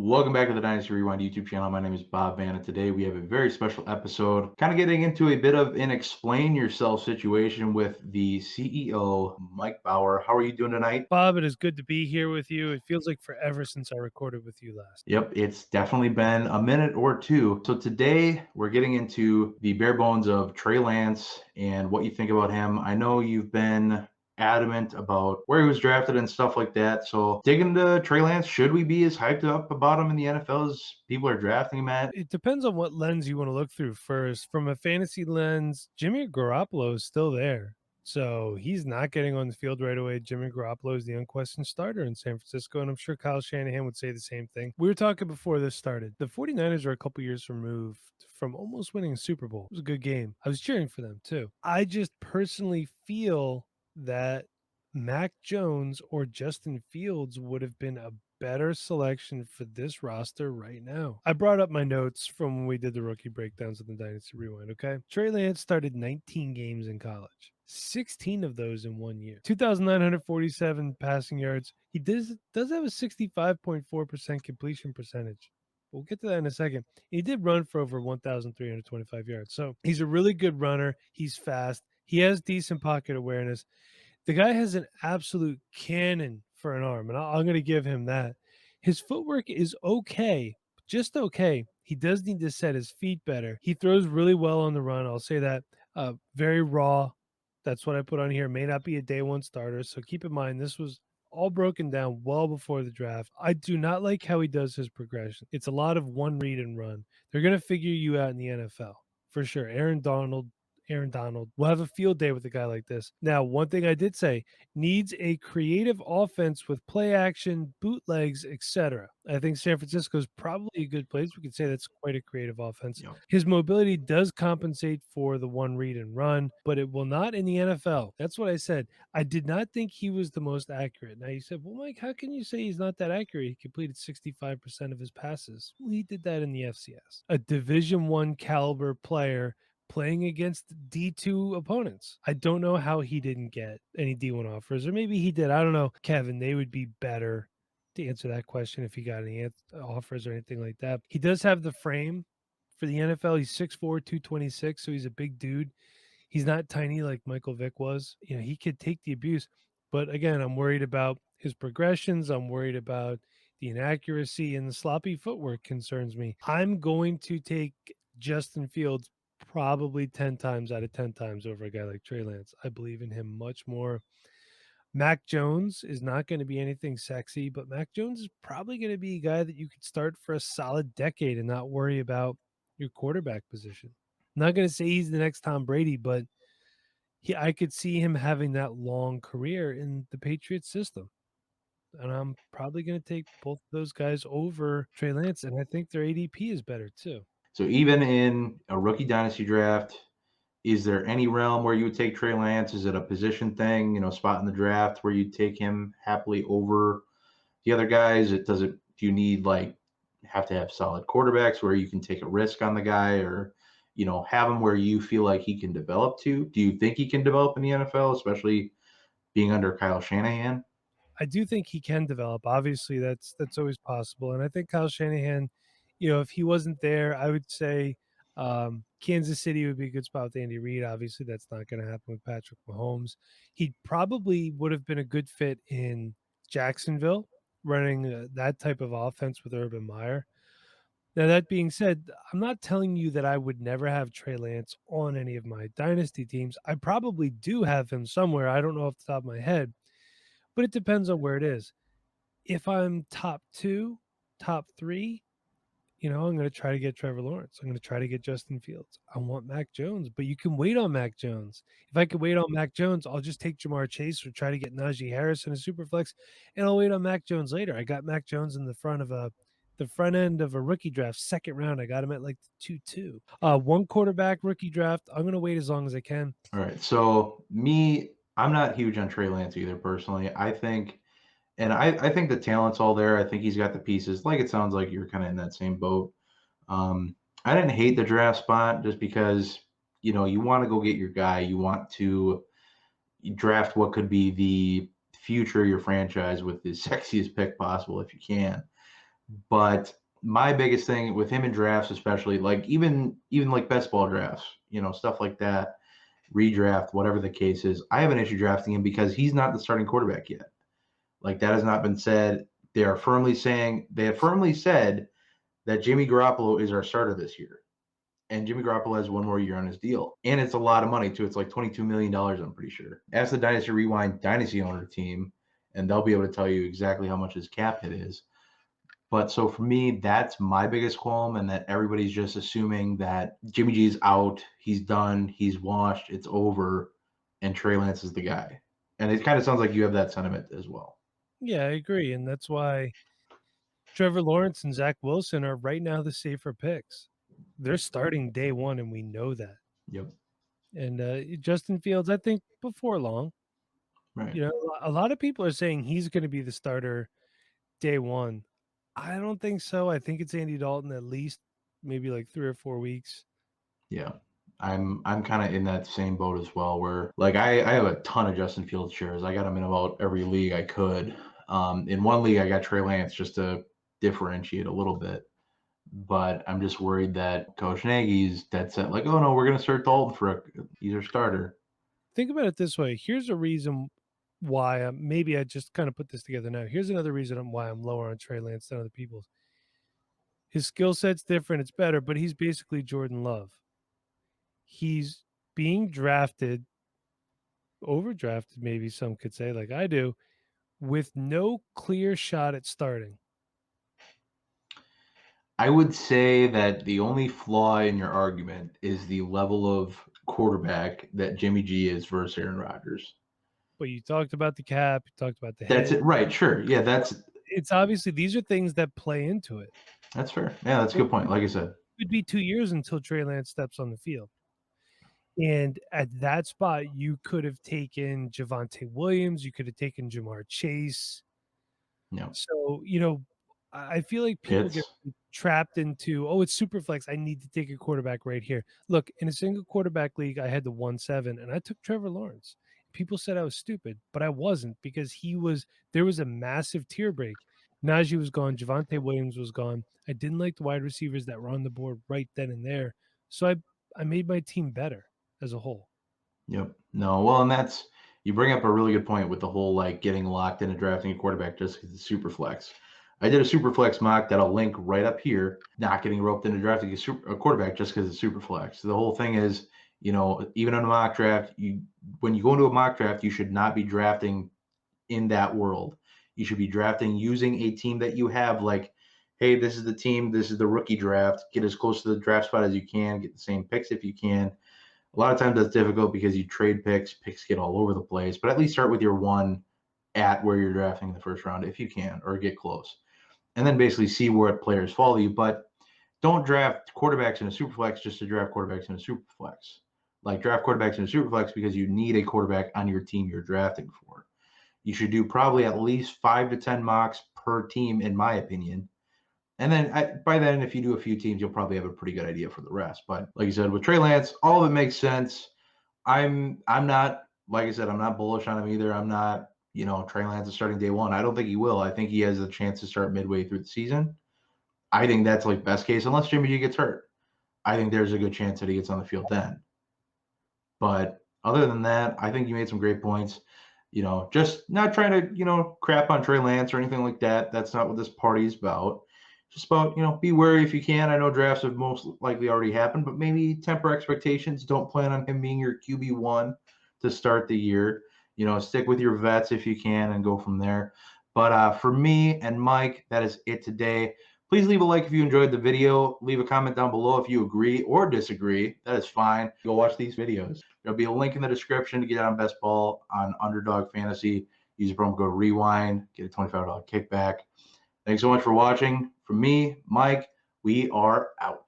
Welcome back to the Dynasty Rewind YouTube channel. My name is Bob Van, and today we have a very special episode, kind of getting into a bit of an explain yourself situation with the CEO, Mike Bauer. How are you doing tonight? Bob, it is good to be here with you. It feels like forever since I recorded with you last. Yep, it's definitely been a minute or two. So today we're getting into the bare bones of Trey Lance and what you think about him. I know you've been adamant about where he was drafted and stuff like that. So digging into Trey Lance, should we be as hyped up about him in the NFL as people are drafting him at? It depends on what lens you want to look through first. From a fantasy lens, Jimmy Garoppolo is still there. So he's not getting on the field right away. Jimmy Garoppolo is the unquestioned starter in San Francisco, and I'm sure Kyle Shanahan would say the same thing. We were talking before this started. The 49ers are a couple years removed from almost winning a Super Bowl. It was a good game. I was cheering for them too. I just personally feel that Mac Jones or Justin Fields would have been a better selection for this roster right now. I brought up my notes from when we did the rookie breakdowns of the Dynasty Rewind, okay? Trey Lance started 19 games in college. 16 of those in 1 year. 2,947 passing yards. He does have a 65.4% completion percentage. We'll get to that in a second. He did run for over 1,325 yards. So he's a really good runner. He's fast. He has decent pocket awareness. The guy has an absolute cannon for an arm, and I'm going to give him that. His footwork is okay, just okay. He does need to set his feet better. He throws really well on the run. I'll say that. Very raw. That's what I put on here. May not be a day one starter. So keep in mind, this was all broken down well before the draft. I do not like how he does his progression. It's a lot of one read and run. They're going to figure you out in the NFL for sure. Aaron Donald will have a field day with a guy like this. Now, one thing I did say, needs a creative offense with play action, bootlegs, etc. I think San Francisco is probably a good place. We could say that's quite a creative offense. Yep. His mobility does compensate for the one read and run, but it will not in the NFL. That's what I said. I did not think he was the most accurate. Now you said, well, Mike, how can you say he's not that accurate? He completed 65% of his passes. Well, he did that in the FCS. A Division I caliber player playing against D2 opponents. I don't know how he didn't get any D1 offers, or maybe he did. I don't know. Kevin, they would be better to answer that question if he got any offers or anything like that. He does have the frame for the NFL. He's 6'4", 226, so he's a big dude. He's not tiny like Michael Vick was. You know, he could take the abuse. But again, I'm worried about his progressions. I'm worried about the inaccuracy, and the sloppy footwork concerns me. I'm going to take Justin Fields probably 10 times out of 10 times over a guy like Trey Lance. I believe in him much more. Mac Jones is not going to be anything sexy, but Mac Jones is probably going to be a guy that you could start for a solid decade and not worry about your quarterback position. I'm not going to say he's the next Tom Brady, but I could see him having that long career in the Patriots system. And I'm probably going to take both of those guys over Trey Lance, and I think their ADP is better too. So even in a rookie dynasty draft, is there any realm where you would take Trey Lance? Is it a position thing, spot in the draft where you take him happily over the other guys? Do you need have to have solid quarterbacks where you can take a risk on the guy, or have him where you feel like he can develop to? Do you think he can develop in the NFL, especially being under Kyle Shanahan? I do think he can develop. Obviously, that's always possible. And I think Kyle Shanahan, if he wasn't there, I would say Kansas City would be a good spot with Andy Reid. Obviously, that's not going to happen with Patrick Mahomes. He probably would have been a good fit in Jacksonville, running that type of offense with Urban Meyer. Now, that being said, I'm not telling you that I would never have Trey Lance on any of my dynasty teams. I probably do have him somewhere. I don't know off the top of my head, but it depends on where it is. If I'm top 2, top 3, I'm going to try to get Trevor Lawrence. I'm going to try to get Justin Fields. I want Mac Jones, but you can wait on Mac Jones. If I could wait on Mac Jones, I'll just take Jamar Chase or try to get Najee Harris in a super flex, and I'll wait on Mac Jones later. I got Mac Jones in the front end of a rookie draft, second round. I got him at like 2-2. One quarterback rookie draft. I'm going to wait as long as I can. All right. So I'm not huge on Trey Lance either, personally. I think the talent's all there. I think he's got the pieces. Like, it sounds like you're kind of in that same boat. I didn't hate the draft spot just because, you want to go get your guy. You want to draft what could be the future of your franchise with the sexiest pick possible if you can. But my biggest thing with him in drafts, especially like even like best ball drafts, stuff like that, redraft, whatever the case is, I have an issue drafting him because he's not the starting quarterback yet. Like that has not been said. They have firmly said that Jimmy Garoppolo is our starter this year. And Jimmy Garoppolo has one more year on his deal. And it's a lot of money, too. It's like $22 million, I'm pretty sure. Ask the Dynasty Rewind Dynasty owner team, and they'll be able to tell you exactly how much his cap hit is. But so for me, that's my biggest qualm, and that everybody's just assuming that Jimmy G is out, he's done, he's washed, it's over, and Trey Lance is the guy. And it kind of sounds like you have that sentiment as well. Yeah, I agree. And that's why Trevor Lawrence and Zach Wilson are right now the safer picks. They're starting day one, and we know that. Yep. And Justin Fields, I think before long, Right. a lot of people are saying he's going to be the starter day one. I don't think so. I think it's Andy Dalton at least maybe like 3 or 4 weeks. Yeah. I'm kind of in that same boat as well, where like I have a ton of Justin Fields shares. I got him in about every league I could. In one league, I got Trey Lance just to differentiate a little bit. But I'm just worried that Coach Nagy's dead set, like, oh no, we're gonna start Dalton he's our starter. Think about it this way. Here's a reason why maybe I just kind of put this together now. Here's another reason why I'm lower on Trey Lance than other people's. His skill set's different, it's better, but he's basically Jordan Love. He's being drafted, overdrafted, maybe some could say, like I do, with no clear shot at starting. I would say that the only flaw in your argument is the level of quarterback that Jimmy G is versus Aaron Rodgers. But you talked about the cap, you talked about the That's hit. it, right? Sure, yeah, It's obviously these are things that play into it. that's fair. Yeah, that's a good point. Like I said, It could be 2 years until Trey Lance steps on the field. And at that spot, you could have taken Javonte Williams, you could have taken Jamar Chase. no, So, I feel like people get Pitts, trapped into, oh, it's super flex. I need to take a quarterback right here. Look, in a single quarterback league, I had the 1-7 and I took Trevor Lawrence. People said I was stupid, but I wasn't because there was a massive tier break. Najee was gone. Javonte Williams was gone. I didn't like the wide receivers that were on the board right then and there. So I made my team better as a whole. Yep. No, well, and you bring up a really good point with the whole like getting locked into drafting a quarterback just because it's super flex. I did a super flex mock that I'll link right up here, not getting roped into drafting a quarterback just because it's super flex. The whole thing is, even in a mock draft, when you go into a mock draft, you should not be drafting in that world. You should be drafting using a team that you have, like, hey, this is the team, this is the rookie draft. Get as close to the draft spot as you can, get the same picks if you can. A lot of times that's difficult because you trade picks get all over the place, but at least start with your one at where you're drafting in the first round if you can, or get close. And then basically see where players follow you. But don't draft quarterbacks in a super flex just to draft quarterbacks in a super flex. Like draft quarterbacks in a super flex because you need a quarterback on your team you're drafting for. You should do probably at least 5 to 10 mocks per team, in my opinion. And then by then, if you do a few teams, you'll probably have a pretty good idea for the rest. But like you said, with Trey Lance, all of it makes sense. I'm not, like I said, I'm not bullish on him either. I'm not, Trey Lance is starting day one. I don't think he will. I think he has a chance to start midway through the season. I think that's like best case, unless Jimmy G gets hurt. I think there's a good chance that he gets on the field then. But other than that, I think you made some great points. Just not trying to, crap on Trey Lance or anything like that. That's not what this party is about. Just about, be wary if you can. I know drafts have most likely already happened, but maybe temper expectations. Don't plan on him being your QB1 to start the year. Stick with your vets if you can and go from there. But for me and Mike, that is it today. Please leave a like if you enjoyed the video. Leave a comment down below if you agree or disagree. That is fine. Go watch these videos. There'll be a link in the description to get on Best Ball on Underdog Fantasy. Use the promo code REWIND. Get a $25 kickback. Thanks so much for watching. From me, Mike, we are out.